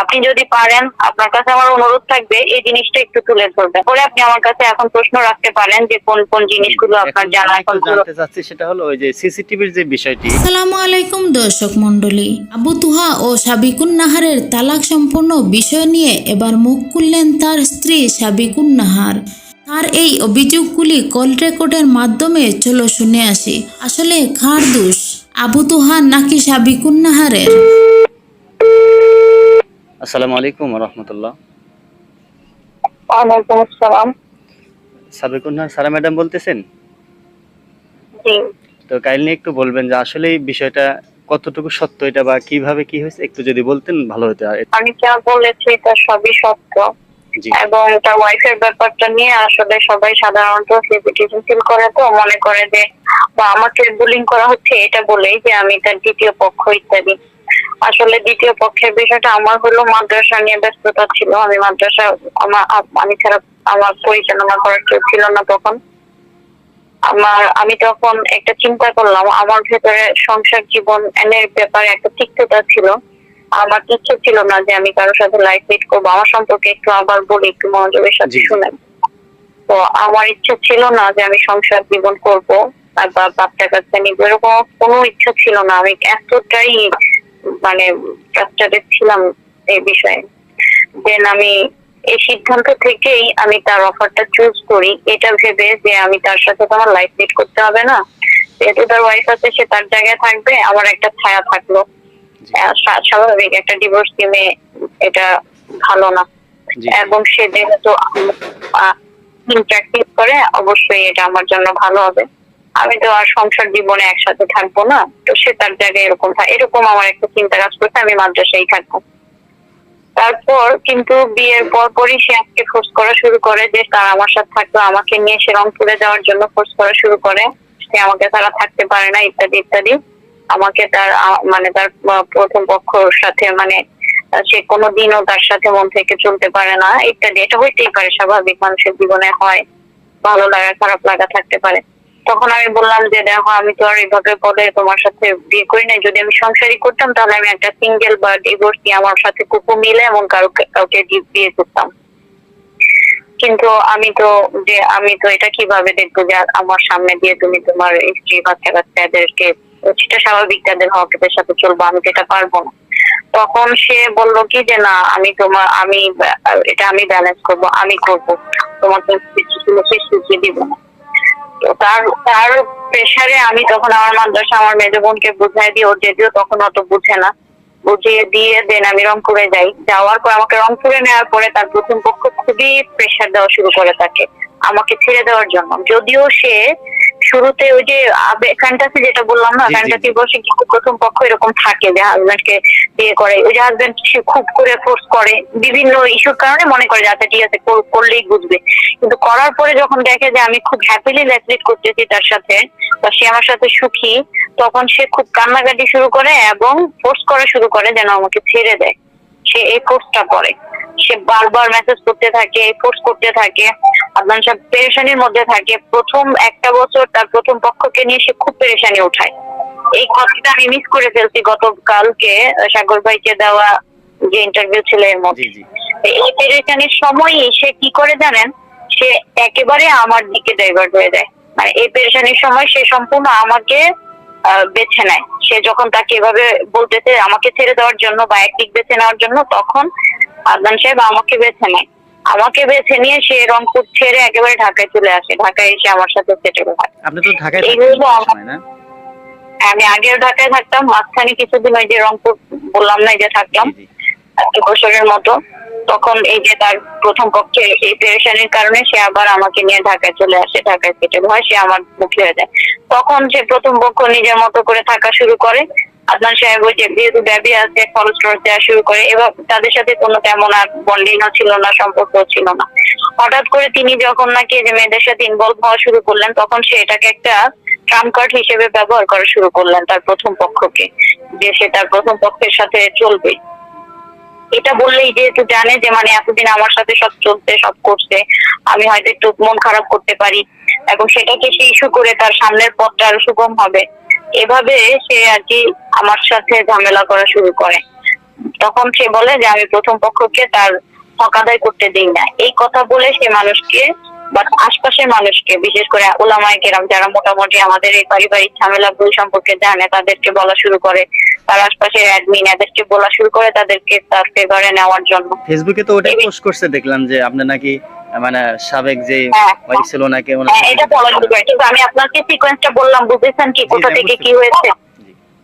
আপনি যদি পারেন, আপনার কাছে আমার অনুরোধ থাকবে এই জিনিসটা একটু তুলে ধরবেন, পরে আপনি আমার কাছে এখন প্রশ্ন রাখতে পারেন যে কোন কোন জিনিসগুলো আপনার জানা এখন জানতে চাচ্ছি সেটা হলো ওই যে সিসিটিভির যে বিষয়টি। আসসালামু আলাইকুম দর্শক মণ্ডলী, আবু তুহা ও সাবিকুন নাহারের তালাক সম্পূর্ণ বিষয় নিয়ে এবার মুখ খুললেন তার স্ত্রী সাবিকুন নাহার। তার এই অভিযোগগুলি কল রেকর্ডের মাধ্যমে চলো শুনে আসি। আসলে কার দোষ, আবু তুহা নাকি সাবিকুন নাহারের? আসসালামু আলাইকুম ওয়া রাহমাতুল্লাহ। ওয়ালাইকুম আসসালাম। সাবিকুন নাহার সারা ম্যাডাম বলতেছেন? জি। তো কাইন্ডলি একটু বলবেন যে আসলে এই বিষয়টা কতটুকু সত্য, এটা বা কিভাবে কি হয়েছে একটু যদি বলতেন ভালো হতো। আমি যা বলেছি এটা সবই সত্য, জি এবং তার ওয়াইফের ব্যাপারটা নিয়ে আসলে সবাই সাধারণত সেন্সিটিভ ফিল করে, তো মনে করে যে বা আমাকে বুলিং করা হচ্ছে এটা বলেই যে আমি তার দ্বিতীয় পক্ষ ইত্যাদি। আসলে দ্বিতীয় পক্ষের বিষয়টা আমার হলো মাদ্রাসা নিয়ে ব্যস্ততা ছিল। আমি মাদ্রাসা আমি ছাড়া আমার পরিচালনা করার কেউ ছিল না তখন। আমি তখন একটা চিন্তা করলাম, আমার ভেতরে সংসার জীবন এর ব্যাপারে একটা তিক্ততা ছিল। আমার ইচ্ছে ছিল না যে আমি কারোর সাথে লাইফ লিড করবো। আমার সম্পর্কে একটু আবার বলি, একটু মনোযোগের সাথে শুনেন। তো আমার ইচ্ছা ছিল না যে আমি সংসার জীবন করব বা বাচ্চা কাচ্চা নিবো, এরকম কোনো ইচ্ছা ছিল না। আমি এতটাই মানে ফ্রাস্ট্রেটেড ছিলাম এই বিষয়ে। দেন আমি এই সিদ্ধান্ত থেকেই আমি তার অফারটা চুজ করি, এটা ভেবে যে আমি তার সাথে তো আমার লাইফ লিড করতে হবে না, যেহেতু তার ওয়াইফ আছে সে তার জায়গায় থাকবে, আমার একটা ছায়া থাকলো। স্বাভাবিক একটা ডিভোর্স নিয়ে এটা ভালো না, এবং সে যেহেতু প্র্যাকটিস করে অবশ্যই এটা আমার জন্য ভালো হবে। আমি তো আর সংসার জীবনে একসাথে থাকবো না, তো সে তার জায়গায় এরকম আমার একটা চিন্তা কাজ করছে, আমি মাদ্রাসায় থাকবো। তারপর কিন্তু বিয়ের পরপরই সে আজকে ফোর্স করা শুরু করে যে তার আমার সাথে থাকলে আমাকে নিয়ে সে রংপুরে যাওয়ার জন্য ফোর্স করা শুরু করে, সে আমাকে তারা থাকতে পারে না ইত্যাদি ইত্যাদি। আমাকে তার মানে তার প্রথম পক্ষর সাথে মানে সে কোনোদিনও তার সাথে মন থেকে চলতে পারে না ইত্যাদি। এটা হইতেই পারে, স্বাভাবিক, মানুষের জীবনে হয়, ভালো লাগা খারাপ লাগা থাকতে পারে। তখন আমি বললাম যে দেখো, আমি তো আর এইভাবে বলে তোমার সাথে বিয়ে করি নাই। যদি আমি সংসারই করতাম তাহলে আমি একটা সিঙ্গেল বা ডিভোর্সি আমার সাথে কুকু মিলে এমন কাউকে বিয়ে করতাম। কিন্তু আমি তো এটা কিভাবে দেখবো যে আমার সামনে দিয়ে তুমি তোমার স্ত্রী বাচ্চা কাচ্চা এদেরকে, সেটা স্বাভাবিক, তাদের হকের সাথে চলবো, আমি তো এটা পারবো না। তখন সে বললো কি যে না, এটা আমি ব্যালেন্স করবো, আমি করবো, তোমাকে সুযোগ দিব না। তো তার প্রেসারে আমি তখন আমার মাদ্রাসা আমার মেজ বোনকে বুঝাই দিই, ওর যদিও তখন অত বুঝে না, বুঝিয়ে দিয়ে দেন আমি রংপুরে যাই। যাওয়ার পর আমাকে রংপুরে নেওয়ার পরে তার প্রথম পক্ষ খুবই প্রেসার দেওয়া শুরু করে তাকে, আমাকে ছেড়ে দেওয়ার জন্য। যদিও সে শুরুতে ওই যে ফ্যান্টাসি যেটা বললাম না, ফ্যান্টাসি বসে কিন্তু প্রথম পক্ষ এরকম থাকে যে হাজবেন্ডকে বিয়ে করে, ওই যে হাজবেন্ড সে খুব করে ফোর্স করে বিভিন্ন ইস্যুর কারণে, মনে করে যে আচ্ছা ঠিক আছে করলেই বুঝবে। কিন্তু করার পরে যখন দেখে যে আমি খুব হ্যাপিলি লাইফ লিড করতেছি তার সাথে, বা সে আমার সাথে সুখী, তখন সে খুব কান্নাকাটি শুরু করে এবং ফোর্স করা শুরু করে যেন আমাকে ছেড়ে দেয়। সে এই ফোর্সটা করে, সে বারবার মেসেজ করতে থাকে, ফোর্স করতে থাকে, আপনার সব পেরেশানির মধ্যে থাকে। প্রথম একটা বছর তার প্রথম পক্ষকে নিয়ে সে খুব পেরেশানি উঠায়। এই কথাটা আমি মিস করে ফেলছি গতকালকে সাগর ভাইকে দেওয়া যে ইন্টারভিউ ছিল এর মধ্যে। এই পেরেশানির সময়ই সে কি করে জানেন, সে একেবারে আমার দিকে ডাইভার্ট হয়ে যায়। মানে এই পেরেশানির সময় সে সম্পূর্ণ আমাকে বেছে নেয়। সে যখন তাকে এভাবে বলতেছে আমাকে ছেড়ে দেওয়ার জন্য বা একদিক বেছে নেওয়ার জন্য, তখন আদনান সাহেব আমাকে বেছে নেয়। আমাকে বেছে নিয়ে সে রংপুর ছেড়ে একেবারে ঢাকায় চলে আসে। ঢাকায় এসে আমার সাথে সেটেল হয়। আপনি তো ঢাকায় থাকেন না? আমি আগেও ঢাকায় থাকতাম, মাঝখানে কিছুদিন ওই যে রংপুর বললাম না, এই যে থাকলাম 2 বছরের মতো। তখন এই যে তার প্রথম পক্ষে এই পেরেশানির কারণে সে আবার আমাকে নিয়ে ঢাকায় চলে আসে, ঢাকায় সেটেল হয়, সে আমার মুখে হয়ে যায়। তখন সে প্রথম পক্ষ নিজের মতো করে থাকা শুরু করে। আদনান সাহেব ওই যে যেহেতু বেবি আছে খরচ টরচ দেওয়া শুরু করে, এবার তাদের সাথে কোনো তেমন আর বন্ডিংও ছিল না, সম্পর্কও ছিল না। হঠাৎ করে তিনি যখন নাকি যে মেয়েদের সাথে ইনভলভ হওয়া শুরু করলেন, তখন সে এটাকে একটা ট্রাম্প কার্ড হিসেবে ব্যবহার করা শুরু করলেন তার প্রথম পক্ষকে, যে সে তার প্রথম পক্ষের সাথে চলবে। এটা বললেই যেহেতু জানে যে মানে এতদিন আমার সাথে সব চলছে, সব করছে, আমি হয়তো একটু মন খারাপ করতে পারি, এবং সেটাকে সে ইস্যু করে তার সামনের পথটা আরো সুগম হবে, এভাবে সে আর কি আমার সাথে ঝামেলা করা শুরু করে। তখন সে বলে যে আমি প্রথম পক্ষকে তার হক আদায় করতে দিই না। এই কথা বলে সে মানুষকে বা আশপাশের মানুষকে, বিশেষ করে উলামায়ে কেরাম যারা মোটামুটি আমাদের এই পারিবারিক ঝামেলা ভুল সম্পর্কে জানে, তাদেরকে বলা শুরু করে, তার আশপাশের অ্যাডমিন এদেরকে বলা শুরু করে তাদেরকে তার ফেভারে নেওয়ার জন্য। ফেসবুকে তো ওটাই পোস্ট করছে, দেখলাম যে আপনি নাকি মানে সাবেক যে ওয়াইফ ছিল নাকি এটা বলা শুরু করে। কিন্তু আমি আপনাকে সিকোয়েন্সটা বললাম, বুঝেছেন কি কোথা থেকে কি হয়েছে?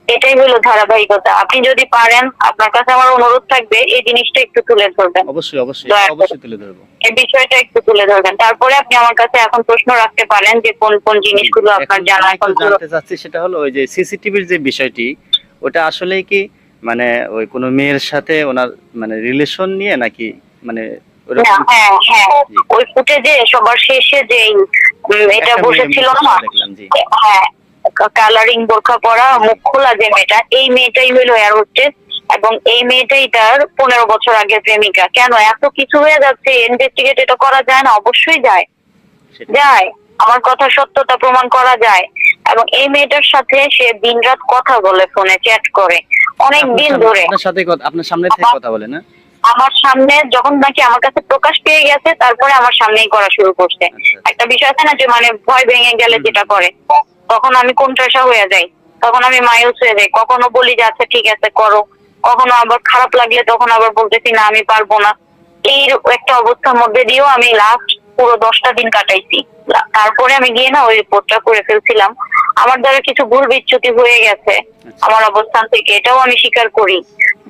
এটাই হলো ধারাবাহিকতা। আপনি যদি পারেন, আপনার কাছে আমার অনুরোধ থাকবে এই জিনিসটা একটু তুলে ধরবেন। অবশ্যই তুলে ধরবো, এই বিষয়টা একটু তুলে ধরবেন। তারপরে আপনি আমার কাছে এখন প্রশ্ন রাখতে পারেন যে কোন কোন জিনিসগুলো আপনার জানা এখন জানতে চাচ্ছি। সেটা হলো ওই যে সিসিটিভির যে বিষয়টি, ওটা আসলে কি মানে ওই কোনো মেয়ের সাথে ওনার মানে রিলেশন নিয়ে নাকি মানে হ্যাঁ, ওই ফুটেজে সবার শেষে যে এটা বসেছিল না, হ্যাঁ, কালারিং বোরখা পরা মুখ খোলা যে মেয়েটা, এই মেয়েটাই হইলো এয়ার হোস্টেস এবং এই মেয়েটাই তার 15 বছর আগের প্রেমিকা। কেন এত কিছু হয়ে যাচ্ছে, ইনভেস্টিগেট এটা করা যায় না? অবশ্যই যায়। আমার কথা সত্যতা প্রমাণ করা যায়। এবং এই মেয়েটার সাথে সে দিনরাত কথা বলে, ফোনে চ্যাট করে অনেক দিন ধরে। আপনার সামনে থেকে কথা বলে না? আমার সামনে যখন নাকি আমার কাছে প্রকাশ পেয়ে গেছে, তারপরে আমার সামনেই করা শুরু করছে। একটা বিষয় আছে না যে মানে ভয় ভেঙে গেলে যেটা করে, তখন আমি কোণঠাসা হয়ে যাই, তখন আমি মায়ুস হয়ে যাই। কখনো বলি যে আচ্ছা ঠিক আছে করো, কখনো আবার খারাপ লাগলে তখন আবার বলতেছি না আমি পারবো না। এই একটা অবস্থার মধ্যে দিয়েও আমি লাস্ট পুরো 10টা দিন কাটাইছি। তারপরে আমি গিয়ে না ওই রিপোর্টটা করে ফেলছিলাম। আমার দ্বারা কিছু ভুল বিচ্যুতি হয়ে গেছে আমার অবস্থান থেকে, এটাও আমি স্বীকার করি।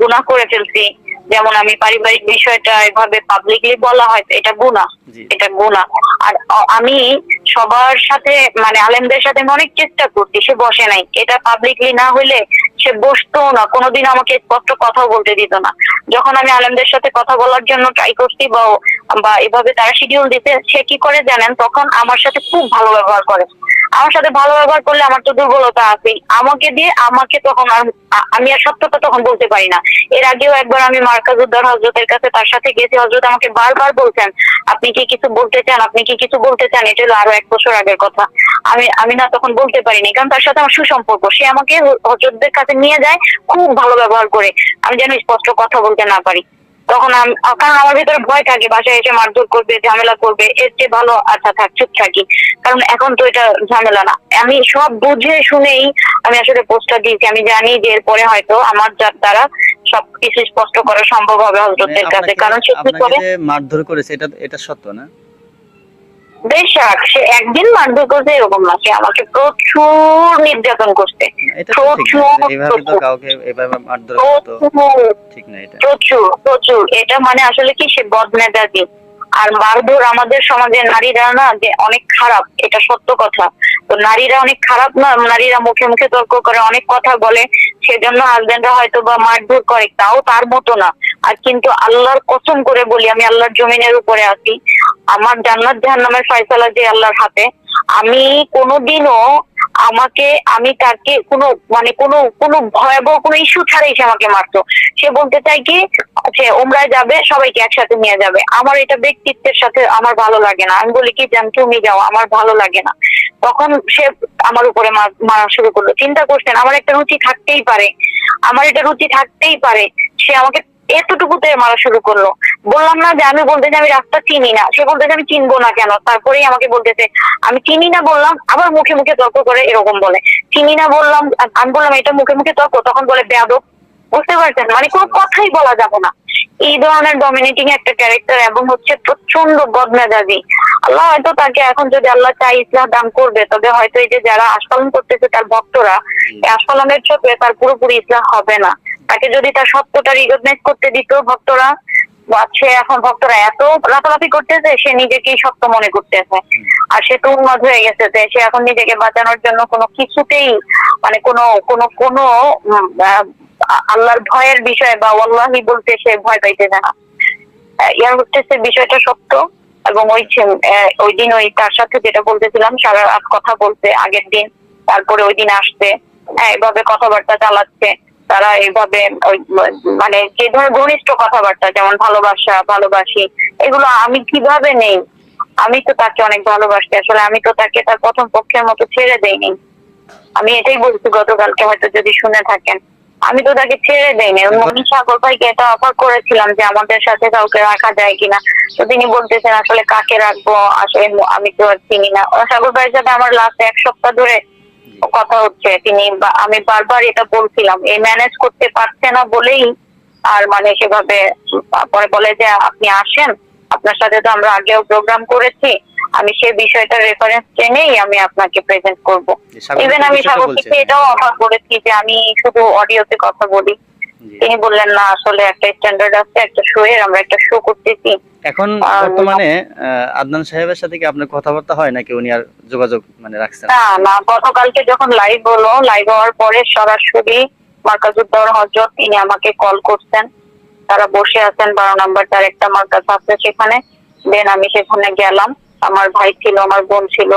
গুনাহ করে ফেলছি। যেমন আমি পারিবারিক বিষয়টা এভাবে পাবলিকলি বলা হয়, এটা গুনাহ, এটা গুনাহ। আর আমি সবার সাথে মানে আলেমদের সাথে আমি অনেক চেষ্টা করছি, সে বসে নাই। এটা পাবলিকলি না হইলে সে বসতো না, কোনোদিন আমাকে স্পষ্ট কথা বলতে দিত না। যখন আমি আলেমদের সাথে কথা বলার জন্য ট্রাই করছি বা এভাবে তারা শিডিউল দিতে, সে কি করে জানেন? তখন আমার সাথে খুব ভালো ব্যবহার করে। আমার সাথে ভালো ব্যবহার করলে আমার তো দুর্বলতা আছেই, আমাকে তখন আমি আর সত্যতা তখন বলতে পারি না। এর আগেও একবার আমি মার্কাজউদ্দৌলা হযরতের কাছে তার সাথে গেছি, হযরত আমাকে বারবার বলছেন আপনি কি কিছু বলতে চান, আপনি কি কিছু বলতে চান। এটা হলো আরো 1 বছর আগের কথা। আমি না তখন বলতে পারিনি, কারণ তার সাথে আমার সুসম্পর্ক। সে আমাকে হযরতদের কাছে নিয়ে যায়, খুব ভালো ব্যবহার করে, আমি যেন স্পষ্ট কথা বলতে না পারি। তখন কারণ আমার ভিতরে ভয় থাকে বাসায় এসে মারধর করবে, ঝামেলা করবে। এর চেয়ে ভালো আচ্ছা থাক, চুপ থাকি। কারণ এখন তো এটা ঝামেলা না। আমি সব বুঝে শুনেই আমি আসলে পোস্টটা দিয়েছি। আমি জানি যে এরপরে হয়তো আমার দ্বারা সবকিছু স্পষ্ট করা সম্ভব হবে হযরতের কাছে। কারণ সে কি করে মারধর করেছে, এটা সত্য না? বেশাক সে একদিন মারধর করছে এরকম না, সে আমাকে প্রচুর নির্যাতন করছে, প্রচুর। এটা মানে আসলে কি, সে বদমেজাজি। আর মারধর আমাদের সমাজে নারীরা না যে অনেক খারাপ, এটা সত্য কথা। তো নারীরা অনেক খারাপ না, নারীরা মুখে মুখে তর্ক করে, অনেক কথা বলে, সেজন্য হাজবেন্ডরা হয়তো বা মারধর করে, তাও তার মতো না। আর কিন্তু আল্লাহর কসম করে বলি, আমি আল্লাহর জমিনের উপরে আছি, আমার জান্নাত জাহান্নামের ফয়সালা যে আল্লাহর হাতে। আমি কোনোদিনও আমি তাকে কোনো ভয়াবহ কোনো ইস্যু ছাড়াই সে আমাকে মারতো। সে বলতে চায় কি সে উমরায় যাবে, সবাইকে একসাথে নিয়ে যাবে। আমার এটা ব্যক্তিত্বের সাথে আমার ভালো লাগে না। আমি বলি কি জান তুমি যাও, আমার ভালো লাগে না। তখন সে আমার উপরে মারা শুরু করলো। চিন্তা করছেন, আমার একটা রুচি থাকতেই পারে, সে আমাকে এতটুকুতে মারা শুরু করলো। বললাম না যে আমি বলতেছি আমি রাস্তা চিনি না, সে বলতেছে আমি চিনবো না কেন। তারপরেই আমাকে বলতেছে আমি চিনি না বললাম, আবার মুখে মুখে তর্ক করে এরকম বলে চিনি না বললাম, আমি বললাম এটা মুখে মুখে তর্ক, তখন বলে বেয়াদব। বুঝতে পারছেন, মানে কোনো কথাই বলা যাবে না। এই ধরনের ডমিনেটিং একটা ক্যারেক্টার এবং হচ্ছে প্রচন্ড বদমেজাজি। আল্লাহ হয়তো তাকে এখন যদি আল্লাহ চাই ইসলাম দান করবে, তবে হয়তো এই যে যারা আস্ফালন করতেছে তার ভক্তরা, আস্ফালনের চোখে তার পুরোপুরি ইসলাম হবে না। তাকে যদি তার সত্যটা রিকগনাইজ করতে দিত ভক্তরা, সে এখন ভক্তরা এত লাফালাফি করতেছে, সে নিজেকেই সত্য মনে করতেছে। আর সে তো উন্মাদ হয়ে গেছে, সে এখন নিজেকে বাঁচানোর জন্য কোনো কিছুতেই মানে কোনো আল্লাহর ভয়ের বিষয় বা ওয়াল্লাহি বলতে সে ভয় পাইতেছে না। ইয়ার হোস্টেসের বিষয়টা সত্য। এবং ওই দিন তার সাথে যেটা বলতেছিলাম, সারা রাত কথা বলছে আগের দিন, তারপরে ওই দিন আসছে, এভাবে কথাবার্তা চালাচ্ছে তারা। এইভাবে মানে যে ধরনের ঘনিষ্ঠ কথাবার্তা, যেমন ভালোবাসি, এগুলো আমি কিভাবে নেই? আমি তো তাকে অনেক ভালোবাসি। আসলে আমি তো তাকে তার প্রথম পক্ষের মতো ছেড়ে দেইনি। আমি এটাই বলছি গতকালকে, হয়তো যদি শুনে থাকেন। আমি তো তাকে ছেড়ে দেয়নি। আমি সাগর ভাইকে এটা অফার করেছিলাম যে আমাদের সাথে কাউকে রাখা যায় কিনা, তো তিনি বলতেছেন আসলে কাকে রাখবো, আসলে আমি তো আর চিনি না। সাগর ভাইয়ের সাথে আমার লাস্ট 1 সপ্তাহ ধরে কথা হচ্ছে, আমি বারবার এটা বলছিলাম, এই ম্যানেজ করতে পারছে না বলেই আর মানে সেভাবে পরে বলে যে আপনি আসেন, আপনার সাথে তো আমরা আগেও প্রোগ্রাম করেছি, আমি সেই বিষয়টা রেফারেন্স টেনেই আমি আপনাকে প্রেজেন্ট করব। ইভেন আমি সাগরকে এটাও অফার করেছি যে আমি শুধু অডিওতে কথা বলি, তিনি বললেন না আসলে একটা স্ট্যান্ডার্ড আছে, একটা শো এর আমরা একটা শো করতেছি। এখন বর্তমানে আদনান সাহেবের সাথে কি আপনার কথাবার্তা হয় নাকি উনি আর যোগাযোগ মানে রাখছেন? না, গতকালকে যখন লাইভ হলো, লাইভ হওয়ার পরে সরাসরি মার্কাজুদ্দৌলা হযরত তিনি আমাকে কল করছেন, তারা বসে আছেন 12 নম্বর তার একটা মার্কাজ আছে সেখানে। দেন আমি সেখানে গেলাম, আমার ভাই ছিল, আমার বোন ছিল,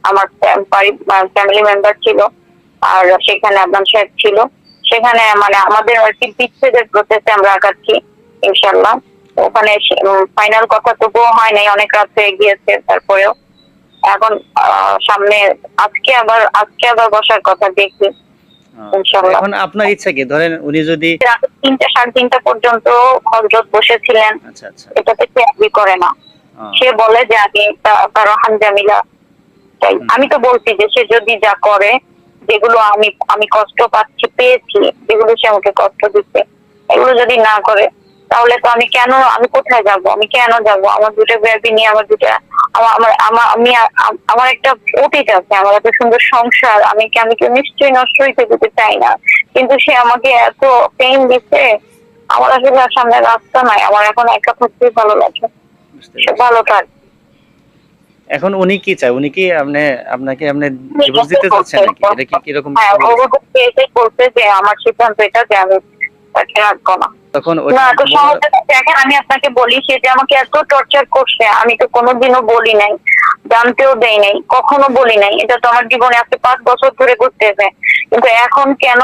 আমার ফ্যামিলি মেম্বার ছিল, আর সেখানে আদনান সাহেব ছিল। সেখানে মানে আমাদের আর কি বিচ্ছেদের প্রসেসে আমরা আগাচ্ছি ইনশাল্লাহ। ওখানে ফাইনাল কথা তবুও হয় নাই, অনেক রাত হয়ে গিয়েছে। তারপরেও এখন সামনে আজকে আবার বসার কথা দেখি ইনশাল্লাহ। এখন আপনার ইচ্ছা কি, ধরেন উনি যদি 3টা 3:30 পর্যন্ত হযরত বসেছিলেন, আচ্ছা আচ্ছা এটাতে সে এগ্রি করে না। সে বলে যে আমি তার হানজামিলা চাই। আমি তো বলছি যে সে যদি যা করে, যেগুলো আমি কষ্ট পেয়েছি, যেগুলো সে আমাকে কষ্ট দিচ্ছে, এগুলো যদি না করে তাহলে তো আমি কোথায় যাব, আমি কেন যাব? আমার 2টা বেবি নিয়ে আমার একটা অতীত আছে, আমার এত সুন্দর সংসার, আমি কেউ নিশ্চয়ই নষ্ট হইতে দিতে চাই না। কিন্তু সে আমাকে এত পেইন দিচ্ছে, আমার আসলে সামনে রাস্তা নাই, আমার এখন একা থাকতেই ভালো লাগে। সে ভালো থাক। এখন উনি কি চায়? উনি কি আপনাকে ডিভোর্স দিতে চাচ্ছেন নাকি? এটা কি কিরকম? হ্যাঁ, ও বলছে যে আমার সিদ্ধান্ত এটা যে আমি তাকে রাখবো না। তখন দেখেন আমি আপনাকে বলি, সে যে আমাকে এত টর্চার করছে আমি তো কোনোদিনও বলি নাই, জানতেও দেই নাই, কখনো বলি নাই। এটা তো আমার জীবনে আজকে 5 বছর ধরে ঘটতেছে। কিন্তু এখন কেন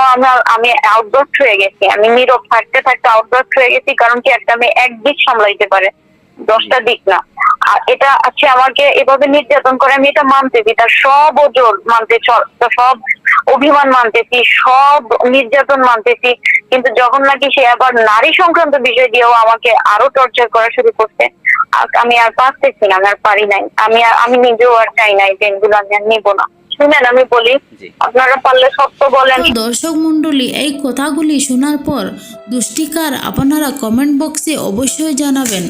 আমি আউটবাস্ট হয়ে গেছি, আমি নীরব থাকতে থাকতে আউটবাস্ট হয়ে গেছি। কারণ কি, একটা মেয়ে এক দিক সামলাইতে পারে, 10টা দিক না। আর এটা আছে আমাকে এভাবে নির্যাতন করে, আমি এটা মানতেছি, তার সব ওজন মানতে, সব অভিমান মানতেছি, সব নির্যাতন মানতেছি। কিন্তু যখন নাকি সে আবার নারী সংক্রান্ত বিষয় দিয়েও আমাকে আরো টর্চার করা শুরু করছে, আমি আর পারতেছি না, আমি আর পারি নাই। আমি নিজেও আর চাই নাই যে এগুলো আমি আর নিবো না। শুনেন আমি বলি, আপনারা পারলে সত্য বলেন। দর্শক মণ্ডলী, এই কথাগুলি শোনার পর দুষ্টিকার আপনারা কমেন্ট বক্সে অবশ্যই জানাবেন।